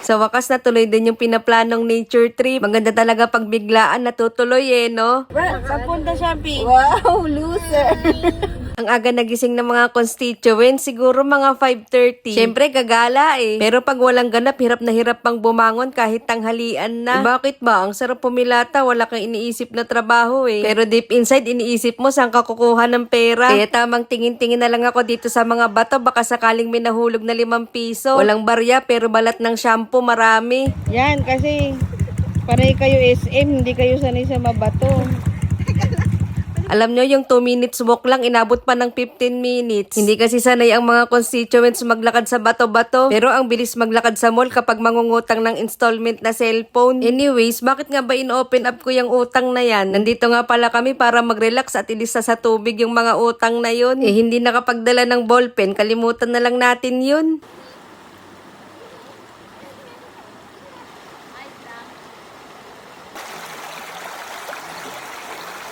Sa wakas natuloy din yung pinaplanong nature trip. Maganda talaga pag biglaan natutuloy no? Saan punta siya, Pi? Wow, loser. Ang aga nagising ng mga constituents, siguro mga 5:30. Siyempre, gagala Pero pag walang ganap, hirap na hirap pang bumangon kahit tanghalian na. Bakit ba? Ang sarap pumilata, wala kang iniisip na trabaho Pero deep inside, iniisip mo saan ka kukuha ng pera. Kaya tamang tingin-tingin na lang ako dito sa mga bato, baka sakaling may nahulog na 5 piso. Walang barya, pero balat ng shampoo marami. Yan, kasi pareho kayo SM, hindi kayo sanay sa mabato. Alam nyo, yung 2 minutes walk lang, inabot pa ng 15 minutes. Hindi kasi sanay ang mga constituents maglakad sa bato-bato. Pero ang bilis maglakad sa mall kapag mangungutang ng installment na cellphone. Anyways, bakit nga ba in-open up ko yung utang na yan? Nandito nga pala kami para mag-relax at ilista sa tubig yung mga utang na yun. Hindi nakapagdala ng ballpen, kalimutan na lang natin yun.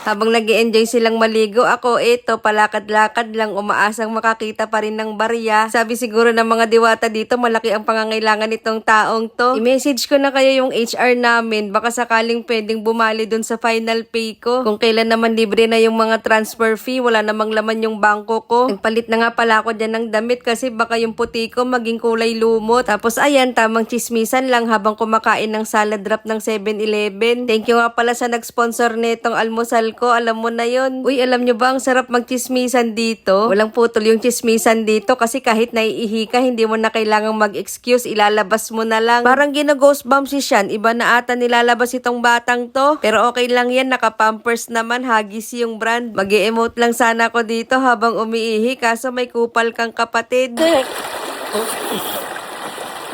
Habang nag-i-enjoy silang maligo, ako palakad-lakad lang, umaasang makakita pa rin ng barya. Sabi siguro ng mga diwata dito, malaki ang pangangailangan nitong taong to. I-message ko na kayo yung HR namin, baka sakaling pwedeng bumali dun sa final pay ko. Kung kailan naman libre na yung mga transfer fee, wala namang laman yung bangko ko. Nagpalit na nga pala ako dyan ng damit kasi baka yung puti ko maging kulay lumot. Tapos ayan, tamang chismisan lang habang kumakain ng salad wrap ng 7-Eleven. Thank you nga pala sa nag-sponsor nitong almusal ko, alam mo na yon. Uy, alam nyo ba ang sarap magchismisan dito? Walang putol yung chismisan dito kasi kahit naiihi ka, hindi mo na kailangang mag-excuse, ilalabas mo na lang. Parang gina-ghost bomb si Sean, iba na ata nilalabas itong batang to. Pero okay lang yan, naka-pampers naman, hagis yung brand. Mag-e-emote lang sana ako dito habang umiihi, kaso may kupal kang kapatid.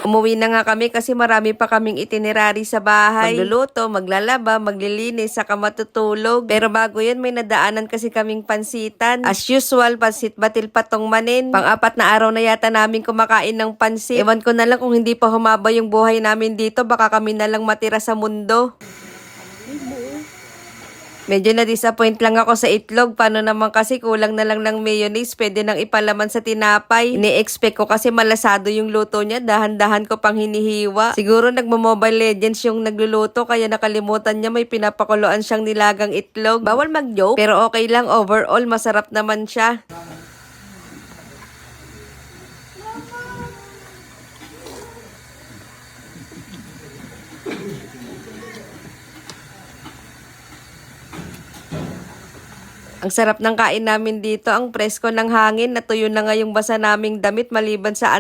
Umuwi na nga kami kasi marami pa kaming itinerary sa bahay. Magluluto, maglalaba, maglilinis, saka matutulog. Pero bago yun, may nadaanan kasi kaming pansitan. As usual, pansit batil patong manin. Pang-4 na araw na yata namin kumakain ng pansit. Ewan ko na lang kung hindi pa humaba yung buhay namin dito, baka kami na lang matira sa mundo. Medyo na-disappoint lang ako sa itlog. Paano naman kasi kulang na lang ng mayonnaise, pwede nang ipalaman sa tinapay. Ini-expect ko kasi malasado yung luto niya, dahan-dahan ko pang hinihiwa. Siguro nagmo-Mobile Legends yung nagluluto kaya nakalimutan niya may pinapakuluan siyang nilagang itlog. Bawal mag-joke, pero okay lang, overall masarap naman siya. Ang sarap ng kain namin dito, ang presko ng hangin, natuyo na nga yung basa naming damit maliban sa